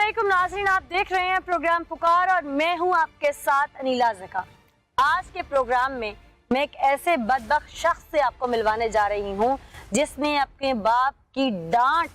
अस्सलामुअलैकुम नाज़रीन, आप देख रहे हैं प्रोग्राम पुकार और मैं हूं आपके साथ अनीला ज़का। आज के प्रोग्राम में मैं एक ऐसे बदबख्त शख्स से आपको मिलवाने जा रही हूं जिसने अपने बाप की डांट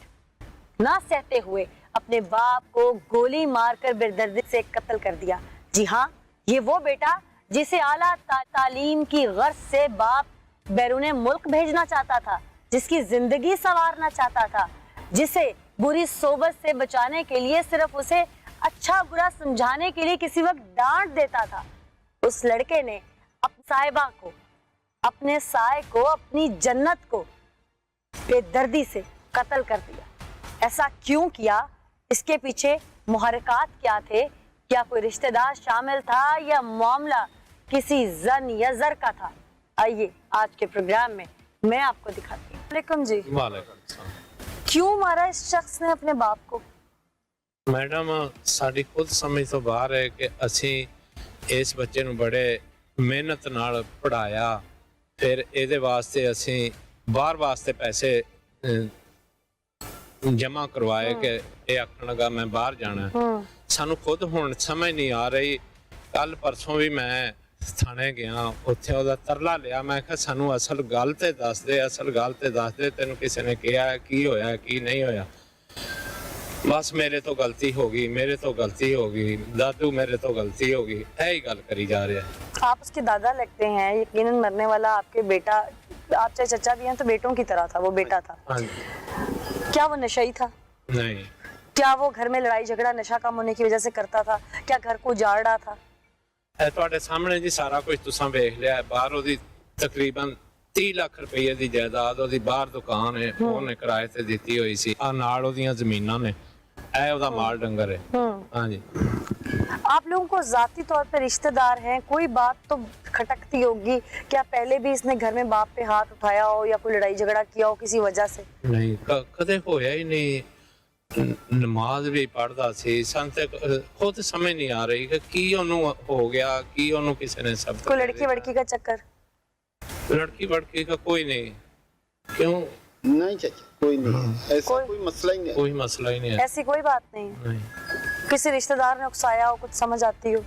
ना सहते हुए अपने बाप को गोली मारकर बेदर्दी से कत्ल कर दिया। जी हाँ, ये वो बेटा जिसे आला तालीम की गर्ज से बाप बैरूने मुल्क भेजना चाहता था, जिसकी जिंदगी संवारना चाहता था, जिसे बुरी सोबत से बचाने के लिए सिर्फ उसे अच्छा बुरा समझाने के लिए किसी वक्त डांट देता था। उस लड़के ने अपनी साहिबा को, अपने साए को, अपनी जन्नत को बेदर्दी से कत्ल कर दिया। ऐसा क्यों किया? इसके पीछे मुहर्रिकात क्या थे? क्या कोई रिश्तेदार शामिल था या मामला किसी जन या जर का था? आइए आज के प्रोग्राम में मैं आपको दिखाती हूँ। वालेकुम जी। वालेकुम। क्यों मारा इस शख्स ने अपने बाप को? मैडम साडी खुद समझ तो बाहर है कि असी इस बच्चे ਨੂੰ बड़े मेहनत नाल पढ़ाया, फिर ਇਹਦੇ ਵਾਸਤੇ ਅਸੀਂ ਬਾਹਰ ਵਾਸਤੇ ਪੈਸੇ जमा करवाए कि ਇਹ ਆਖਣ ਲੱਗਾ ਮੈਂ ਬਾਹਰ ਜਾਣਾ। ਸਾਨੂੰ ਖੁਦ ਹੁਣ ਸਮਝ ਨਹੀਂ ਆ ਰਹੀ। ਕੱਲ ਪਰਸੋਂ ਵੀ ਮੈਂ ਥਾਣੇ ਗਿਆ, ਉੱਥੇ ਉਹਦਾ ਤਰਲਾ ਲਿਆ। ਮੈਂ ਕਿਹਾ ਸਾਨੂੰ ਅਸਲ ਗੱਲ ਤੇ ਦੱਸ ਦੇ, ਅਸਲ ਗੱਲ ਤੇ ਦੱਸ ਦੇ, ਤੈਨੂੰ ਕਿਸੇ ਨੇ ਕਿਹਾ ਕੀ ਹੋਇਆ ਕੀ ਨਹੀਂ ਹੋਇਆ। बस मेरे तो गलती होगी, मेरे तो गलती होगी, दादू मेरे तो गलती होगी, यही गल करी जा रहा है। आप उसके दादा लगते हैं, यकीनन मरने वाला आपके बेटा, आप चाहे चचा भी हैं तो बेटों की तरह था, वो बेटा था। हाँ। क्या वो नशई था? नहीं। क्या वो घर में लड़ाई झगड़ा नशा कम होने की वजह से करता था? क्या घर को उजाड़ रहा था? ਤੁਹਾਡੇ ਸਾਹਮਣੇ ਜੀ ਸਾਰਾ ਕੁਝ ਤੁਸੀਂ ਵੇਖ ਲਿਆ ਹੈ। ਬਾਹਰ ਉਹਦੀ ਤਕਰੀਬਨ 30 ਲੱਖ ਰੁਪਏ ਦੀ ਜਾਇਦਾਦ, ਉਹਦੀ ਬਾਹਰ ਦੁਕਾਨ ਹੈ, ਉਹਨੇ ਕਿਰਾਏ ਤੇ ਦਿੱਤੀ ਹੋਈ ਸੀ। ਆ ਨਾਲ ਉਹਦੀਆਂ ਜ਼ਮੀਨਾਂ ਨੇ, ਇਹ ਉਹਦਾ ਮਾਲ ਡੰਗਰ है। हाँ जी। आप लोगों को जाती तौर पर रिश्तेदार हैं, कोई बात तो खटकती होगी। क्या पहले भी इसने घर में बाप पे हाथ उठाया हो या कोई लड़ाई झगड़ा किया हो किसी वजह से? नहीं, कदे होया ही नहीं। नमाज भी पढ़दा सी। सन ते खुद समझ नहीं आ रही कि की ओनू हो गया, की ओनू किसी ने सब। कोई लड़की वड़की का चक्कर? लड़की वड़की का कोई नहीं। क्यों? नहीं चाचा, कोई नहीं, ऐसा कोई मसला ही नहीं, कोई मसला ही नहीं है। ऐसी कोई बात नहीं। नहीं। किसी रिश्तेदार ने उकसाया हो, कुछ समझ आती हो?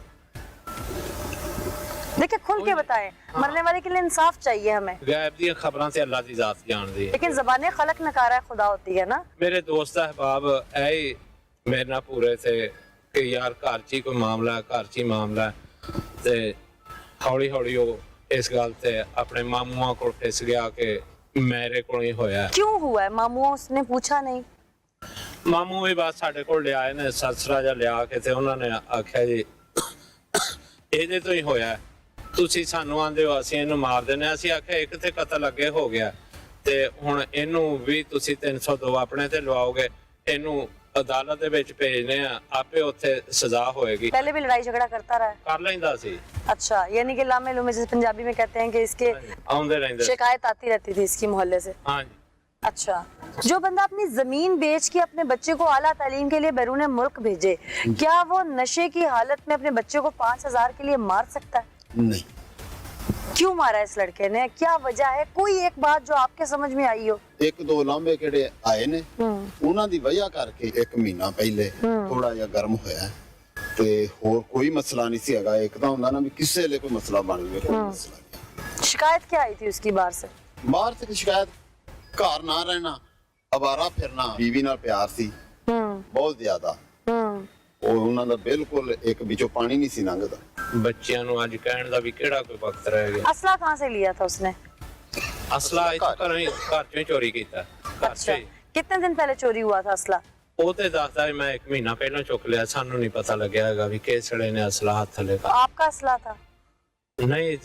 देखिए खुल के बताएं, मरने वाले के लिए इंसाफ चाहिए हमें। गैब दी खबरां से अल्लाह दी जात जानदी है, लेकिन ज़बाने खलक नकारा खुदा होती है ना। मेरे दोस्त अहबाब ऐ मेरे ना पूरे थे कि यार घर च कोई मामला है, घर च मामला है। ते हौली हौली वो इस गल ते अपने मामूआ को फिस गया कि मेरे को ही होया। क्यों हुआ है? मामू उसने पूछा नहीं? मामू भी बात साडे कोल ले आए ने, ससरा जा लिया के ते उन्होंने आख्या जी ਇਹਦੇ ਤੋਂ ਹੀ ਹੋਇਆ, ਤੁਸੀਂ ਸਾਨੂੰ ਆਂਦੇ ਹੋ ਅਸੀਂ ਇਹਨੂੰ ਮਾਰ ਦੇਣਾ। ਅਸੀਂ ਆਖਿਆ ਇੱਕ ਤੇ ਕਤਲ ਅੱਗੇ ਹੋ ਗਿਆ ਤੇ ਹੁਣ ਇਹਨੂੰ ਵੀ ਤੁਸੀਂ 302 ਆਪਣੇ ਤੇ ਲਵਾਓਗੇ, ਇਹਨੂੰ ਅਦਾਲਤ ਦੇ ਵਿੱਚ ਭੇਜਨੇ ਆ, ਆਪੇ ਉੱਥੇ सजा होएगी। पहले भी लड़ाई झगड़ा करता रहा है? कर लेंदा सी। अच्छा, यानी कि लामे लूमे जैसे पंजाबी में कहते हैं कि इसके आउंदे रहंदे, शिकायत आती रहती थी इसकी मोहल्ले से। हाँ जी। अच्छा, जो बंदा अपनी जमीन बेच के अपने बच्चे को आला तालीम के लिए बैरून मुल्क भेजे, क्या वो नशे की हालत में अपने बच्चे को 5000 के लिए मार सकता है? नहीं। क्यों मारा इस लड़के ने? क्या वजह है? कोई एक बात जो आपके समझ में आई हो? एक दो लांबे किहड़े आए ने, ਉਹਨਾਂ ਦੀ ਵਜ੍ਹਾ ਕਰਕੇ ਇੱਕ ਮਹੀਨਾ ਪਹਿਲੇ ਥੋੜਾ ਜਿਹਾ ਗਰਮ ਹੋਇਆ ਤੇ ਹੋਰ ਕੋਈ ਮਸਲਾ ਨਹੀਂ ਸੀ ਹੈਗਾ। ਇੱਕ ਤਾਂ ਹੁੰਦਾ ਨਾ ਵੀ ਕਿਸੇ ਲਈ ਕੋਈ ਮਸਲਾ ਬਣ ਜਾਵੇ, ਕੋਈ ਮਸਲਾ ਨਹੀਂ। शिकायत क्या आई थी उसकी बाहर से? ਬਾਹਰ से शिकायत ਘਰ ਨਾ ਰਹਿਣਾ, ਅਵਾਰਾ ਫਿਰਨਾ, ਬੀਵੀ ਨਾਲ ਪਿਆਰ ਸੀ ਬਹੁਤ ਜ਼ਿਆਦਾ। ਉਹ ਉਹਨਾਂ ਦਾ ਬਿਲਕੁਲ ਇੱਕ ਵਿੱਚੋਂ ਪਾਣੀ ਨਹੀਂ ਸੀ ਲੰਘਦਾ। ਬੱਚਿਆਂ ਨੂੰ ਅੱਜ ਕਹਿਣ ਦਾ ਵੀ ਕਿਹੜਾ ਕੋਈ ਵਕਤ ਰਹਿ ਗਿਆ। असला कहाँ से लिया था उसने? ਅਸਲਾ ਇੱਥੇ ਘਰੋਂ ਹੀ ਘਰ ਚੋਂ ਹੀ ਚੋਰੀ ਕੀਤਾ। ਘਰ अच्छा, ਚੋਂ ਹੀ। कितने दिन पहले चोरी हुआ था असला? ਉਹ ਤੇ ਦੱਸਦਾ ਮੈਂ 1 ਮਹੀਨਾ ਪਹਿਲਾਂ ਚੁੱਕ ਲਿਆ, ਸਾਨੂੰ ਨਹੀਂ ਪਤਾ ਲੱਗਿਆ ਹੈਗਾ ਵੀ ਕਿਸ ਵੇਲੇ ਨੇ ਅਸਲਾ ਹੱਥ ਲੇਗਾ। आपका असला था? ਨਹੀਂ,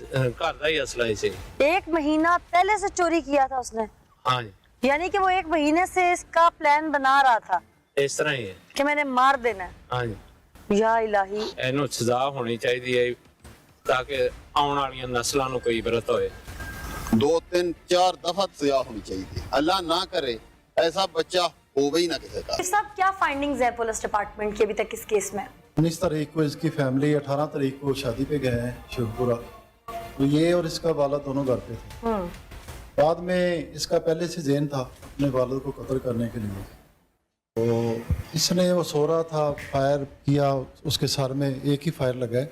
ਘਰ ਦਾ ਹੀ ਅਸਲਾ ਹੀ ਸੀ। 1 महीना पहले से चोरी किया था उसने? हाँ जी। यानी कि वो 1 महीने से इसका प्लान बना रहा था इस तरह ही है। कि मैंने मार देना है। हाँ जी। या इलाही, ਇਹਨੂੰ ਸਜ਼ਾ ਹੋਣੀ ਚਾਹੀਦੀ ਹੈ ਤਾਂ ਕਿ ਆਉਣ ਵਾਲੀਆਂ ਨਸਲਾਂ ਨੂੰ ਕੋਈ ਇਬਰਤ ਹੋਏ। 2-3-4 दफा सजा होनी चाहिए। अल्लाह ना करे ऐसा बच्चा हो ही ना किसी का। सब क्या फाइंडिंग्स है पुलिस डिपार्टमेंट की अभी तक इस केस में? 19 तारीख को इसकी फैमिली 18 तारीख को शादी पे गए हैं शिवपुरा, तो ये और इसका वाला दोनों घर पे थे। बाद में इसका पहले से ज़हन था अपने वालिद को कत्ल करने के लिए, तो इसने वो सो रहा था, फायर किया उसके सर में, एक ही फायर लगा है,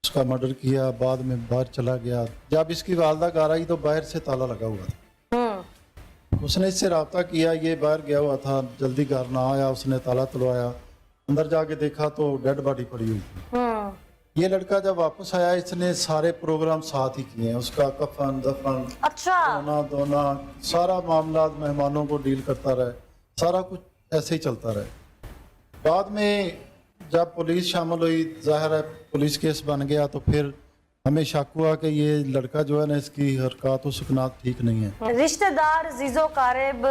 उसका मर्डर किया, बाद में बाहर चला गया। जब इसकी वालदा घर आई तो बाहर से ताला लगा हुआ था। उसने इससे रब्ता किया, ये बाहर गया हुआ था, जल्दी घर ना आया, उसने ताला तलवाया, अंदर जाके देखा तो डेड बॉडी पड़ी हुई थी। ये लड़का जब वापस आया, इसने सारे प्रोग्राम साथ ही किए हैं, उसका कफन दफन, अच्छा, रोना धोना, सारा मामला, मेहमानों को डील करता रहे, सारा कुछ ऐसे ही चलता रहे। बाद में जब पुलिस शामिल हुई, जाहिर है पुलिस केस बन गया, तो फिर हमें शक हुआ कि ये लड़का जो है ना, इसकी हरकत और सुकनात ठीक नहीं है। रिश्तेदार, जीजो कारिब,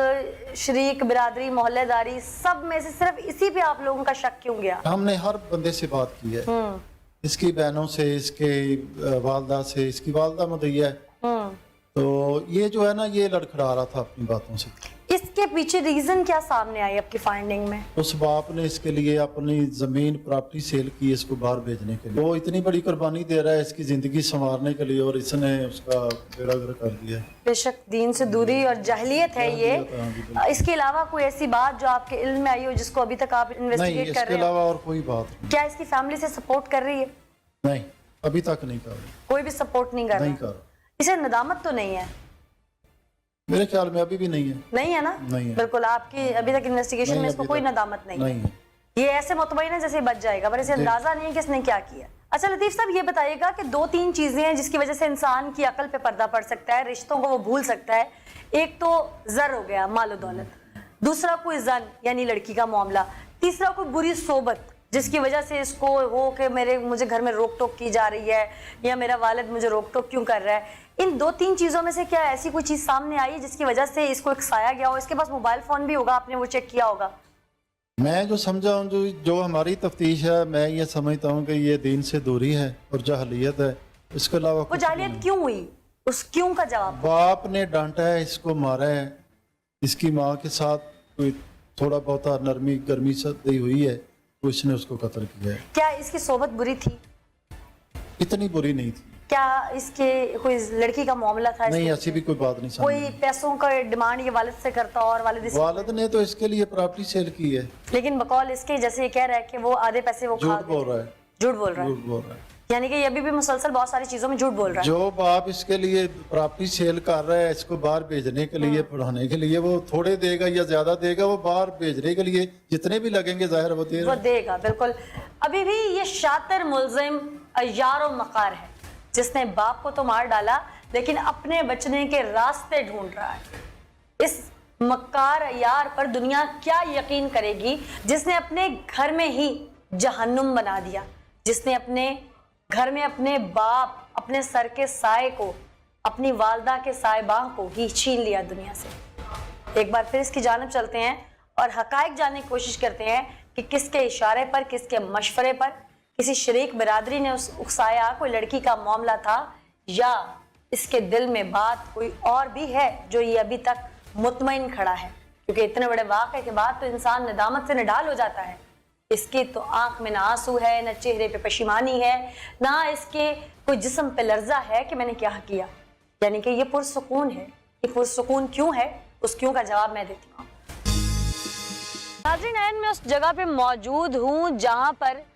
शरीक, बिरादरी, मोहल्लेदारी, सब में से सिर्फ इसी पे आप लोगों का शक क्यों गया? हमने हर बंदे से बात की है, इसकी बहनों से, इसके वालदा से, इसकी वालदा मुदैया है, तो ये जो है ना, ये लड़खड़ा रहा था अपनी बातों से। इसके पीछे रीजन क्या सामने आई आपकी फाइंडिंग में? उस बाप ने इसके लिए अपनी जमीन प्रॉपर्टी सेल की, इसको बाहर भेजने के लिए। वो इतनी बड़ी कुर्बानी दे रहा है इसकी जिंदगी संवारने के लिए, और इसने उसका बेड़ा गर्क कर दिया। बेशक दीन से दूरी और जाहिलियत है ये। इसके अलावा कोई ऐसी बात जो आपके इल्म में आई हो जिसको अभी तक आप नहीं, इन्वेस्टिगेट कर इसके रहे अलावा हो? और कोई बात नहीं। क्या इसकी फैमिली से सपोर्ट कर रही है? नहीं, अभी तक नहीं कर रही, कोई भी सपोर्ट नहीं कर नहीं रहा? कर रहा। इसे नदामत तो नहीं है? मेरे ख्याल में अभी भी नहीं है। नहीं है ना? नहीं है। बिल्कुल, आपकी अभी तक इन्वेस्टिगेशन नहीं, में इसको अभी कोई तक नदामत नहीं है। नहीं है। ये ऐसे मुतमईन है जैसे बच जाएगा, पर इसे अंदाजा नहीं है कि इसने क्या किया। अच्छा लतीफ साहब, ये बताइएगा कि 2-3 चीजें हैं जिसकी वजह से इंसान की अकल पे पर्दा पड़ सकता है, रिश्तों को वो भूल सकता है। एक तो जर हो गया, मालो दौलत, दूसरा कोई जन यानी लड़की का मामला, तीसरा कोई बुरी सोबत जिसकी वजह से इसको हो कि मुझे घर में रोक टोक की जा रही है, या मेरा वालिद मुझे रोक टोक क्यों कर रहा है। इन 2-3 चीजों में से क्या ऐसी कोई चीज सामने आई जिसकी वजह से इसको उकसाया गया हो? इसके पास मोबाइल फोन भी होगा, आपने वो चेक किया होगा? मैं जो समझा हूँ, जो हमारी तफ्तीश है, मैं ये समझता हूँ कि ये दीन से दूरी है और जहलियत है, इसके अलावा वो जाहिलियत क्यों हुई? उस क्यों का जवाब। बाप ने डांटा है, इसको मारा है, इसकी माँ के साथ कोई थोड़ा बहुत नरमी गर्मी सदी हुई है, तो इसने उसको कत्ल किया है। क्या इसकी सोबत बुरी थी? इतनी बुरी नहीं थी। क्या इसके कोई लड़की का मामला था? नहीं, ऐसी भी कोई बात नहीं। कोई पैसों का डिमांड ये वालिद से करता और वालिद ने तो इसके लिए प्रॉपर्टी सेल की है, लेकिन बकौल इसके जैसे ये कह रहा है कि वो आधे पैसे वो झूठ बोल रहा है। झूठ बोल रहा है, झूठ बोल रहा है, यानी कि ये अभी भी मुसलसल बहुत सारी चीजों में झूठ बोल रहा है। जो बाप इसके लिए प्रॉपर्टी सेल कर रहा है, इसको बाहर भेजने के लिए, पढ़ाने के लिए, वो थोड़े देगा या ज्यादा देगा, वो बाहर भेजने के लिए जितने भी लगेंगे जाहिर वो देगा। बिल्कुल, अभी भी ये शातिर मुल्जिम अय्यार व मकार है जिसने बाप को तो मार डाला, लेकिन अपने बचने के रास्ते ढूंढ रहा है। इस मक्कार अय्यार पर दुनिया क्या यकीन करेगी, जिसने अपने घर में ही जहन्नुम बना दिया, जिसने अपने घर में अपने बाप, अपने सर के साए को, अपनी वालदा के साहिबां को ही छीन लिया दुनिया से। एक बार फिर इसकी जानिब चलते हैं और हकायक जानने की कोशिश करते हैं कि किसके इशारे पर, किसके मशवरे पर किसी शरीक बिरादरी ने उकसाया, कोई लड़की का मामला था, या इसके दिल में बात कोई और भी है जो ये अभी तक मुतमईन खड़ा है। क्योंकि इतने बड़े वाक़े के बाद तो इंसान निदामत से निडाल हो जाता है। इसकी तो आंख में ना आंसू है, न चेहरे पे पशिमानी है, ना इसके कोई जिस्म पे लर्जा है कि मैंने क्या किया। यानी कि ये पुरसुकून है। ये पुरसुकून क्यों है, उस क्यों का जवाब मैं देती हूँ। नाज़रीन, मैं उस जगह पे मौजूद हूँ जहाँ पर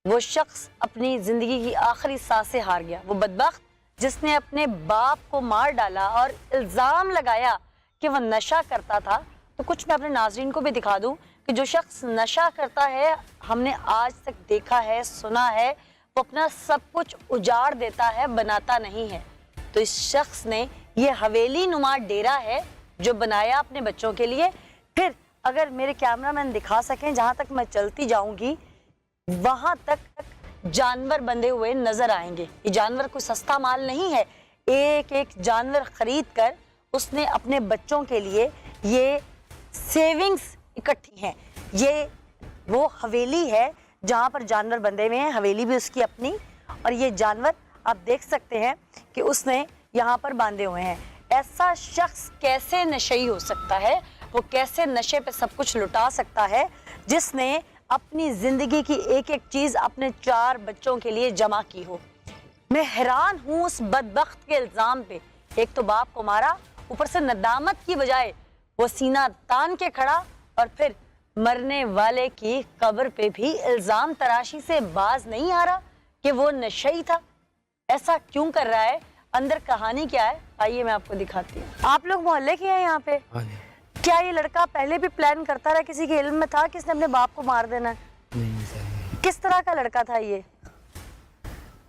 वो शख्स अपनी जिंदगी की आखिरी सांसें हार गया। वो बदबख्त जिसने अपने बाप को मार डाला और इल्ज़ाम लगाया कि वह नशा करता था। तो कुछ मैं अपने नाज़रीन को भी दिखा दूं कि जो शख्स नशा करता है, हमने आज तक देखा है, सुना है, वो अपना सब कुछ उजाड़ देता है, बनाता नहीं है। तो इस शख्स ने ये हवेली नुमा डेरा है जो बनाया अपने बच्चों के लिए। फिर अगर मेरे कैमरामैन दिखा सकें, जहाँ तक मैं चलती जाऊंगी वहां तक जानवर बंधे हुए नजर आएंगे। ये जानवर कोई सस्ता माल नहीं है। एक एक जानवर खरीद कर उसने अपने बच्चों के लिए ये सेविंग्स इकट्ठी हैं। ये वो हवेली है जहाँ पर जानवर बंधे हुए हैं, हवेली भी उसकी अपनी, और ये जानवर आप देख सकते हैं कि उसने यहाँ पर बांधे हुए हैं। ऐसा शख्स कैसे नशेई हो सकता है? वो कैसे नशे पे सब कुछ लुटा सकता है, जिसने अपनी जिंदगी की एक एक चीज अपने 4 बच्चों के लिए जमा की हो। मैं हैरान हूँ उस बदबख्त के इल्जाम पे। एक तो बाप को मारा, ऊपर से नदामत की बजाय वो सीना तान के खड़ा, और फिर मरने वाले की कब्र पे भी इल्जाम तराशी से बाज नहीं आ रहा कि वो नशई था? ऐसा क्यों कर रहा है? अंदर कहानी क्या है, आइए मैं आपको दिखाती हूँ। आप लोग मोहल्ले के हैं यहाँ पे? क्या ये लड़का पहले भी प्लान करता रहा, किसी के इल्म में था कि इसने अपने बाप को मार देना है? नहीं सर। किस तरह का लड़का था ये?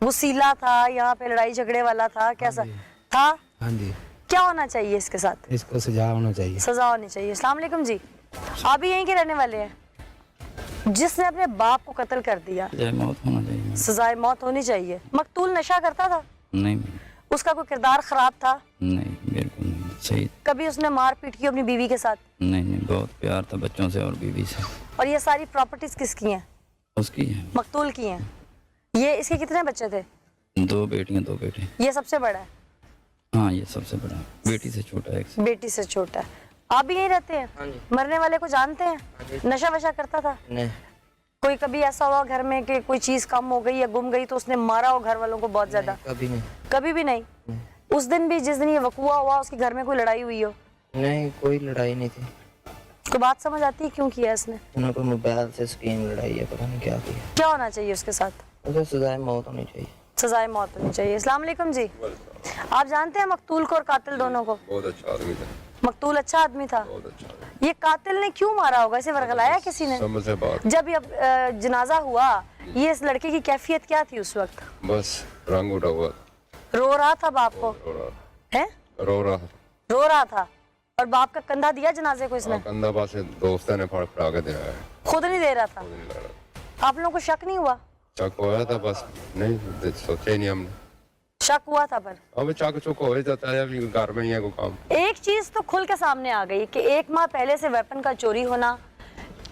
वसीला था, यहाँ पे लड़ाई झगड़े वाला था, कैसा था? हाँ जी, क्या होना चाहिए इसके साथ? इसको सजा होना चाहिए। सजा होनी चाहिए। अस्सलाम वालेकुम जी, आप भी यहीं के रहने वाले हैं? जिसने अपने बाप को कत्ल कर दिया, सजाए मौत होना चाहिए। सजाए मौत होनी चाहिए। मकतूल नशा करता था? नहीं उसका कोई किरदार खराब था? नहीं, बिल्कुल नहीं। सही। कभी उसने मार पीट की अपनी बीवी के साथ? नहीं, बहुत प्यार था बच्चों से और बीवी से। और ये सारी प्रॉपर्टीज किसकी हैं? उसकी है। मकतूल की हैं। ये इसके कितने बच्चे थे? 2 बेटियां 2 बेटे। ये सबसे बड़ा है? हाँ, ये सबसे बड़ा। बेटी से छोटा है। एक से। बेटी से छोटा है। आप भी यहीं रहते हैं? हाँ जी। मरने वाले को जानते हैं? नशा वशा करता था? नहीं, कोई कभी ऐसा हुआ घर में कि कोई चीज कम हो गई या गुम गई तो उसने मारा हो घर वालों को बहुत ज्यादा? कभी नहीं। कभी भी नहीं? उस दिन भी जिस दिन ये वकूआ हुआ उसके घर में कोई लड़ाई हुई हो? नहीं, कोई लड़ाई नहीं थी। कोई बात समझ आती है क्यों किया इसने? उन्होंने कोई मोबाइल से स्कीम लड़ाई है, पता नहीं क्या किया। क्या होना चाहिए उसके साथ? उसे सजाए मौत होनी चाहिए। सजाए मौत होनी चाहिए। अस्सलाम वालेकुम जी, आप जानते हैं मकतूल को और कातिल दोनों को? बहुत अच्छा आदमी था, मकतूल अच्छा आदमी था। बहुत अच्छा आदमी। ये कातिल ने क्यों मारा होगा? इसे वर्गलाया किसी ने? समझ से बात, जब ये जनाजा हुआ, ये इस लड़के की कैफियत क्या थी उस वक्त? बस रंग उठा हुआ, रो रहा था बाप को? है? रो रहा था। रो रहा था। और बाप का कंधा दिया जनाजे को इसने? कंधा पास से दोस्तों ने फड़ा के दिया है, खुद नहीं दे रहा था? नहीं लग रहा। आप लोगों को शक नहीं हुआ? चक होया था, बस नहीं सोचा ही नहीं हमने। शक हुआ था पर अब चक चुक हो जाता है, अभी घर में ही है कोई काम। एक चीज तो खुल के सामने आ गई कि 1 माह पहले से वेपन का चोरी होना,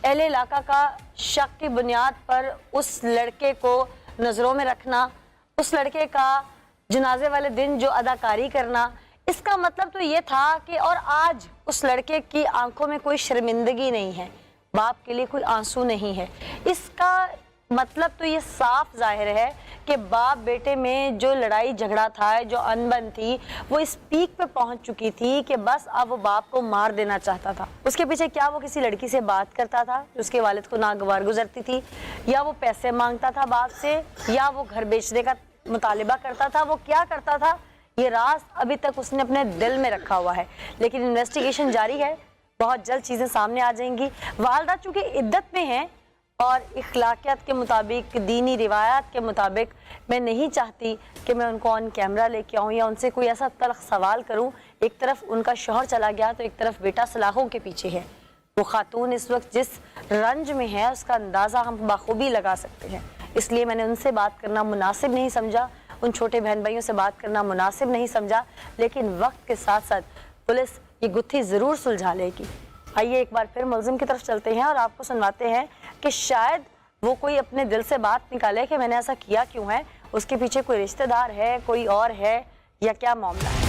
अहले इलाका का शक की बुनियाद पर उस लड़के को नजरों में रखना, उस लड़के का जनाजे वाले दिन जो अदाकारी करना, इसका मतलब तो ये था कि और आज उस लड़के की आंखों में कोई शर्मिंदगी नहीं है, बाप के लिए कोई आंसू नहीं है। इसका मतलब तो ये साफ जाहिर है कि बाप बेटे में जो लड़ाई झगड़ा था, जो अनबन थी, वो इस पीक पे पहुंच चुकी थी कि बस अब वो बाप को मार देना चाहता था। उसके पीछे क्या वो किसी लड़की से बात करता था, उसके वालिद को नागवार गुजरती थी, या वो पैसे मांगता था बाप से, या वो घर बेचने का मुतालिबा करता था, वो क्या करता था, ये राज अभी तक उसने अपने दिल में रखा हुआ है। लेकिन इन्वेस्टिगेशन जारी है, बहुत जल्द चीज़ें सामने आ जाएंगी। वालदा चूँकि इद्दत में है और इखलाकियात के मुताबिक, दीनी रिवायात के मुताबिक, मैं नहीं चाहती कि मैं उनको ऑन कैमरा लेके आऊँ या उनसे कोई ऐसा तल्ख सवाल करूँ। एक तरफ उनका शौहर चला गया तो एक तरफ बेटा सलाखों के पीछे है। वो खातून इस वक्त जिस रंज में है उसका अंदाज़ा हम बाखूबी लगा सकते हैं। इसलिए मैंने उनसे बात करना मुनासिब नहीं समझा, उन छोटे बहन भाइयों से बात करना मुनासिब नहीं समझा। लेकिन वक्त के साथ साथ पुलिस ये गुत्थी ज़रूर सुलझा लेगी। आइए एक बार फिर मुलजिम की तरफ चलते हैं और आपको सुनवाते हैं कि शायद वो कोई अपने दिल से बात निकाले कि मैंने ऐसा किया क्यों है, उसके पीछे कोई रिश्तेदार है, कोई और है, या क्या मामला है।